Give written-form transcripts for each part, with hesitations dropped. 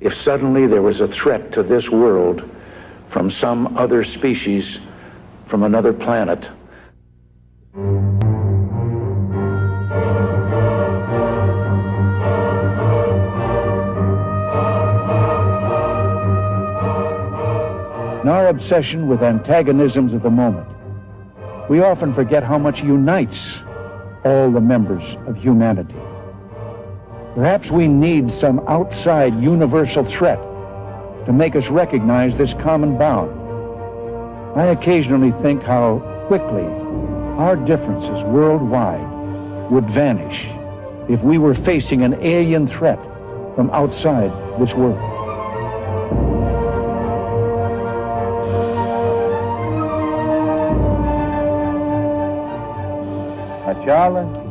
if suddenly there was a threat to this world from some other species, from another planet. In our obsession with antagonisms of the moment, we often forget how much unites all the members of humanity. Perhaps we need some outside universal threat to make us recognize this common bound. I occasionally think how quickly our differences worldwide would vanish if we were facing an alien threat from outside this world.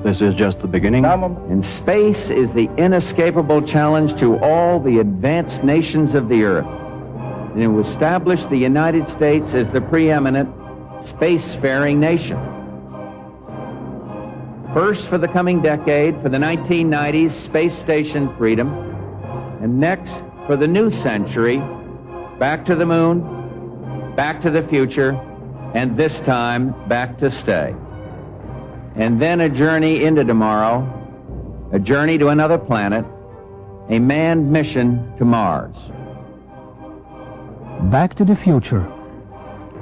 This is just the beginning. And space is the inescapable challenge to all the advanced nations of the Earth. And it will establish the United States as the preeminent spacefaring nation. First for the coming decade, for the 1990s, space station freedom. And next, for the new century, back to the moon, back to the future, and this time, back to stay. And then a journey into tomorrow, a journey to another planet, a manned mission to Mars. Back to the future.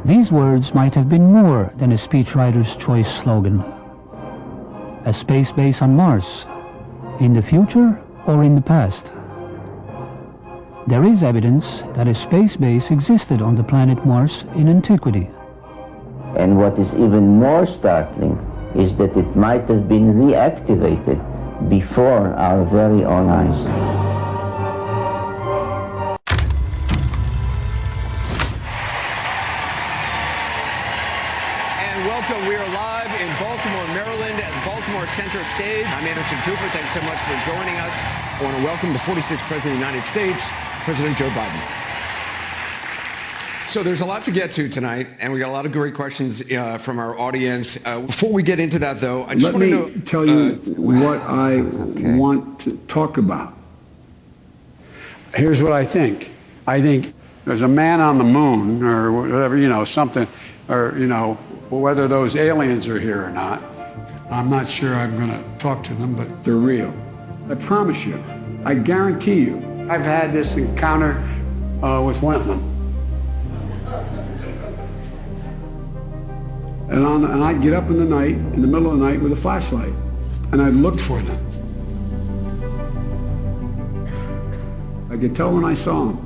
These words might have been more than a speechwriter's choice slogan. A space base on Mars, in the future or in the past? There is evidence that a space base existed on the planet Mars in antiquity. And what is even more startling is that it might have been reactivated before our very own eyes. And welcome. We are live in Baltimore, Maryland, at Baltimore Center Stage. I'm Anderson Cooper. Thanks so much for joining us. I want to welcome the 46th President of the United States, President Joe Biden. So there's a lot to get to tonight, and we got a lot of great questions from our audience. Before we get into that, though, I just want to know... Let me tell you what I want to talk about. Here's what I think. I think there's a man on the moon, or whatever, you know, something, or, you know, whether those aliens are here or not. I'm not sure I'm going to talk to them, but they're real. I promise you. I guarantee you. I've had this encounter with Wentland. And I'd get up in the night, in the middle of the night with a flashlight, and I'd look for them. I could tell when I saw him.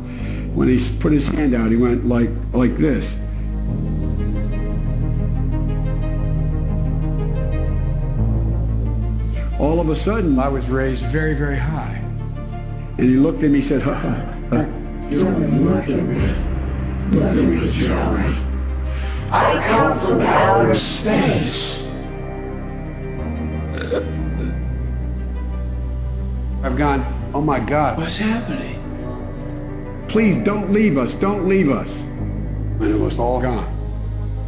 When he put his hand out, he went like this. All of a sudden, I was raised very, very high. And he looked at me and said, Look at me. Look at me, Joey. I come from outer space. I've gone, oh my God. What's happening? Please don't leave us. Don't leave us. And it was all gone.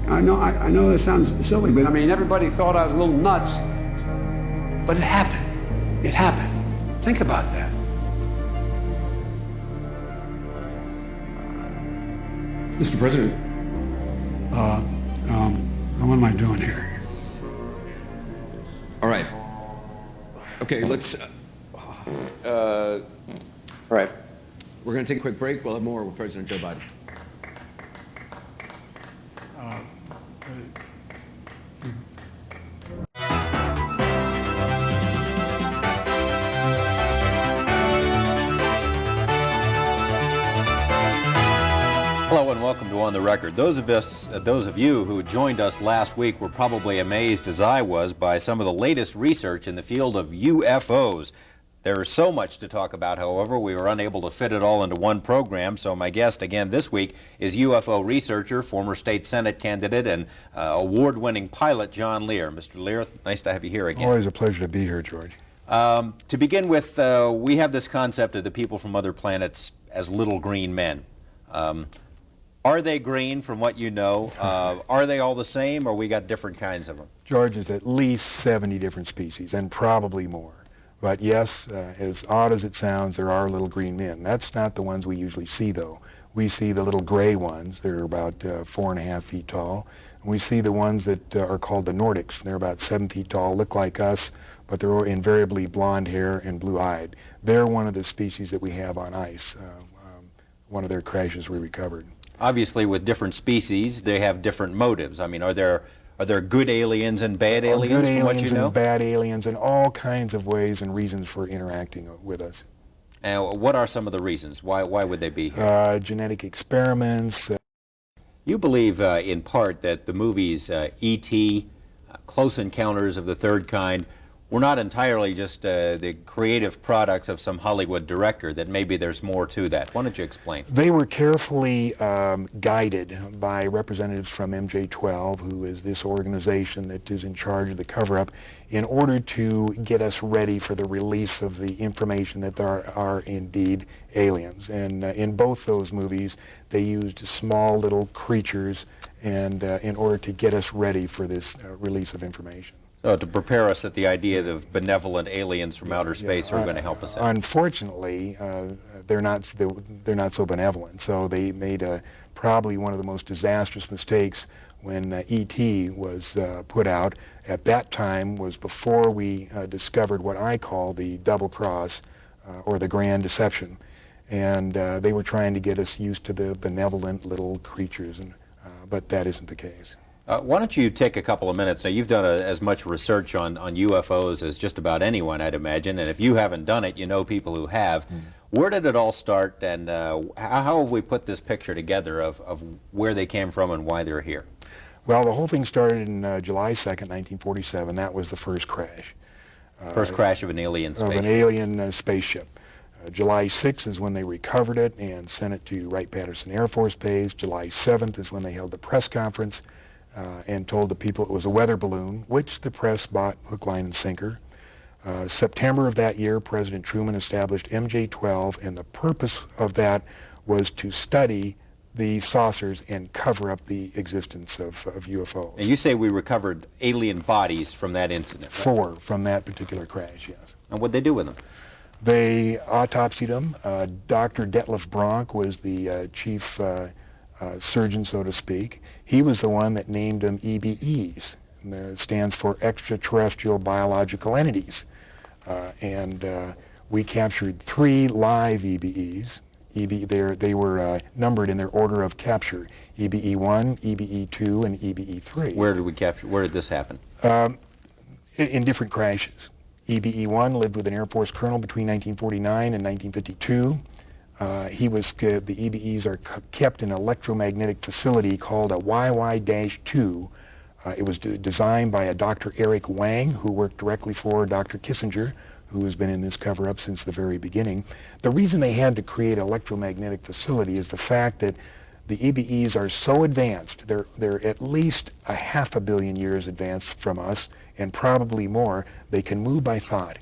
I know that sounds silly, but I mean, everybody thought I was a little nuts. But it happened. It happened. Think about that. Mr. President. What am I doing here? All right. Okay, let's... all right. We're going to take a quick break. We'll have more with President Joe Biden. Hello and welcome to On the Record. Those of you who joined us last week were probably amazed, as I was, by some of the latest research in the field of UFOs. There is so much to talk about, however, we were unable to fit it all into one program, so my guest again this week is UFO researcher, former state Senate candidate, and award-winning pilot John Lear. Mr. Lear, nice to have you here again. Always a pleasure to be here, George. To begin with, we have this concept of the people from other planets as little green men. Are they green from what you know? Are they all the same, or we got different kinds of them? George, there's at least 70 different species, and probably more. But yes, as odd as it sounds, there are little green men. That's not the ones we usually see, though. We see the little gray ones. They're about 4.5 feet tall. And we see the ones that are called the Nordics. They're about 7 feet tall, look like us, but they're invariably blonde hair and blue-eyed. They're one of the species that we have on ice. One of their crashes we recovered. Obviously, with different species, they have different motives. I mean, are there good aliens and bad aliens, good from what you aliens know? and bad aliens, and all kinds of ways and reasons for interacting with us. And what are some of the reasons? Why would they be here? Genetic experiments. You believe, in part, that the movies E.T., Close Encounters of the Third Kind, were not entirely just the creative products of some Hollywood director, that maybe there's more to that. Why don't you explain? They were carefully guided by representatives from MJ12, who is this organization that is in charge of the cover-up, in order to get us ready for the release of the information that there are indeed aliens. And in both those movies, they used small little creatures and in order to get us ready for this release of information. So to prepare us that the idea of benevolent aliens from outer space are going to help us out. Unfortunately, they're not so benevolent. So they made probably one of the most disastrous mistakes when E.T. was put out. At that time was before we discovered what I call the double cross or the grand deception. And they were trying to get us used to the benevolent little creatures, but that isn't the case. Why don't you take a couple of minutes? Now, you've done as much research on UFOs as just about anyone, I'd imagine, and if you haven't done it, you know people who have. Where did it all start, and how have we put this picture together of where they came from and why they're here? Well, the whole thing started in July 2nd, 1947. That was the first crash. First crash of an alien spaceship. Of an alien spaceship. July 6th is when they recovered it and sent it to Wright-Patterson Air Force Base. July 7th is when they held the press conference and told the people it was a weather balloon, which the press bought hook, line, and sinker. September of that year, President Truman established MJ12, and the purpose of that was to study the saucers and cover up the existence of UFOs. And you say we recovered alien bodies from that incident, right? 4 from that particular crash, yes. And what'd they do with them? They autopsied them. Dr. Detlef Bronk was the chief surgeon, so to speak. He was the one that named them EBEs. And it stands for extraterrestrial biological entities. And we captured 3 live EBEs. They were numbered in their order of capture: EBE-1, EBE-2, and EBE-3. Where did we capture? Where did this happen? In different crashes. EBE-1 lived with an Air Force colonel between 1949 and 1952. The EBEs are kept in an electromagnetic facility called a YY-2. It was designed by a Dr. Eric Wang, who worked directly for Dr. Kissinger, who has been in this cover-up since the very beginning. The reason they had to create an electromagnetic facility is the fact that the EBEs are so advanced, they're at least 500 million years advanced from us, and probably more. They can move by thought.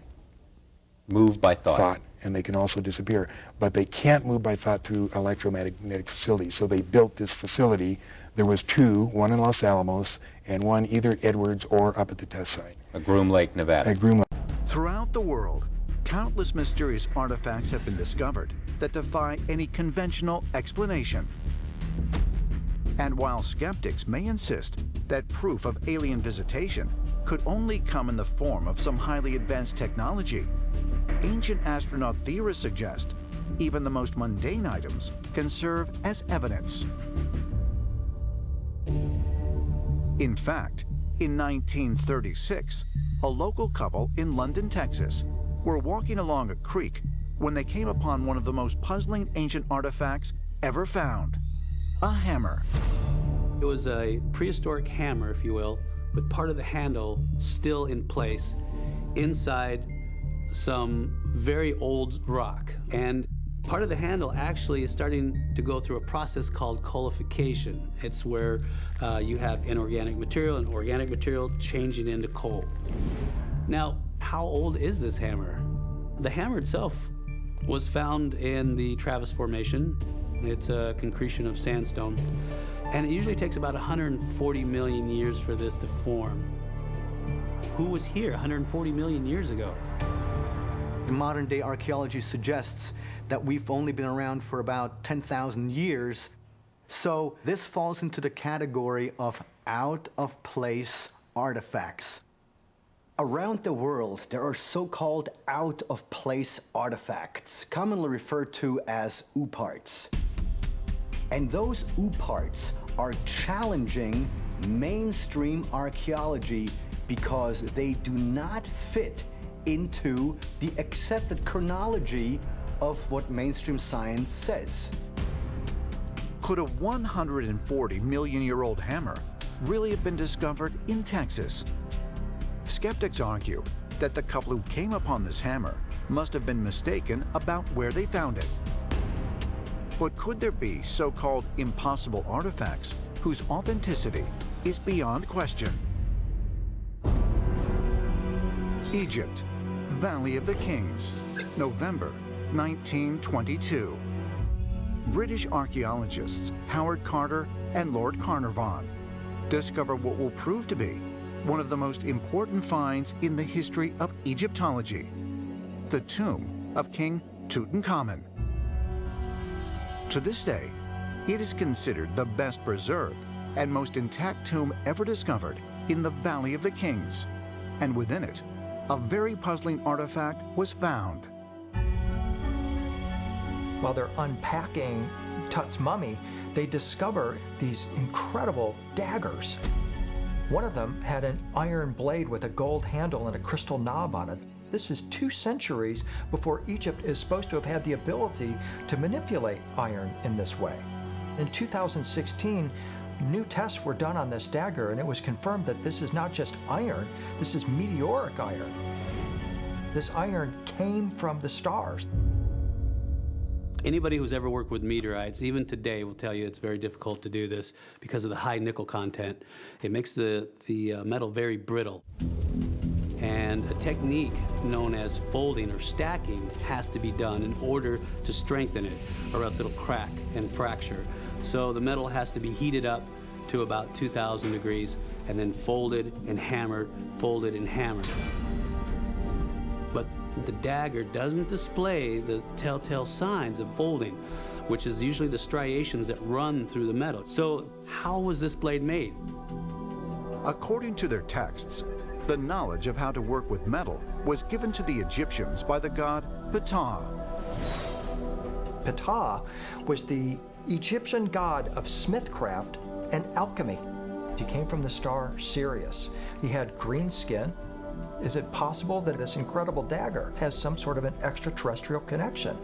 Move by thought. And they can also disappear. But they can't move by thought through electromagnetic facilities. So they built this facility. There was 2, one in Los Alamos and one either at Edwards or up at the test site. At Groom Lake, Nevada. At Groom Lake. Throughout the world, countless mysterious artifacts have been discovered that defy any conventional explanation. And while skeptics may insist that proof of alien visitation could only come in the form of some highly advanced technology, ancient astronaut theorists suggest even the most mundane items can serve as evidence. In fact, in 1936, a local couple in London, Texas, were walking along a creek when they came upon one of the most puzzling ancient artifacts ever found: a hammer. It was a prehistoric hammer, if you will, with part of the handle still in place inside some very old rock. And part of the handle actually is starting to go through a process called coalification. It's where you have inorganic material and organic material changing into coal. Now, how old is this hammer? The hammer itself was found in the Travis Formation. It's a concretion of sandstone. And it usually takes about 140 million years for this to form. Who was here 140 million years ago? Modern-day archaeology suggests that we've only been around for about 10,000 years, so this falls into the category of out-of-place artifacts. Around the world, there are so-called out-of-place artifacts, commonly referred to as OOPArts. And those OOPArts are challenging mainstream archaeology because they do not fit into the accepted chronology of what mainstream science says. Could a 140-million-year-old hammer really have been discovered in Texas? Skeptics argue that the couple who came upon this hammer must have been mistaken about where they found it. But could there be so-called impossible artifacts whose authenticity is beyond question? Egypt, Valley of the Kings, November 1922. British archaeologists Howard Carter and Lord Carnarvon discover what will prove to be one of the most important finds in the history of Egyptology, the tomb of King Tutankhamun. To this day, it is considered the best preserved and most intact tomb ever discovered in the Valley of the Kings, and within it, a very puzzling artifact was found. While they're unpacking Tut's mummy, they discover these incredible daggers. One of them had an iron blade with a gold handle and a crystal knob on it. This is 2 centuries before Egypt is supposed to have had the ability to manipulate iron in this way. In 2016, new tests were done on this dagger, and it was confirmed that this is not just iron, this is meteoric iron. This iron came from the stars. Anybody who's ever worked with meteorites, even today, will tell you it's very difficult to do this because of the high nickel content. It makes the metal very brittle. And a technique known as folding or stacking has to be done in order to strengthen it, or else it'll crack and fracture. So the metal has to be heated up to about 2,000 degrees and then folded and hammered, folded and hammered. But the dagger doesn't display the telltale signs of folding, which is usually the striations that run through the metal. So how was this blade made? According to their texts, the knowledge of how to work with metal was given to the Egyptians by the god Ptah. Ptah was the Egyptian god of smithcraft and alchemy. He came from the star Sirius. He had green skin. Is it possible that this incredible dagger has some sort of an extraterrestrial connection?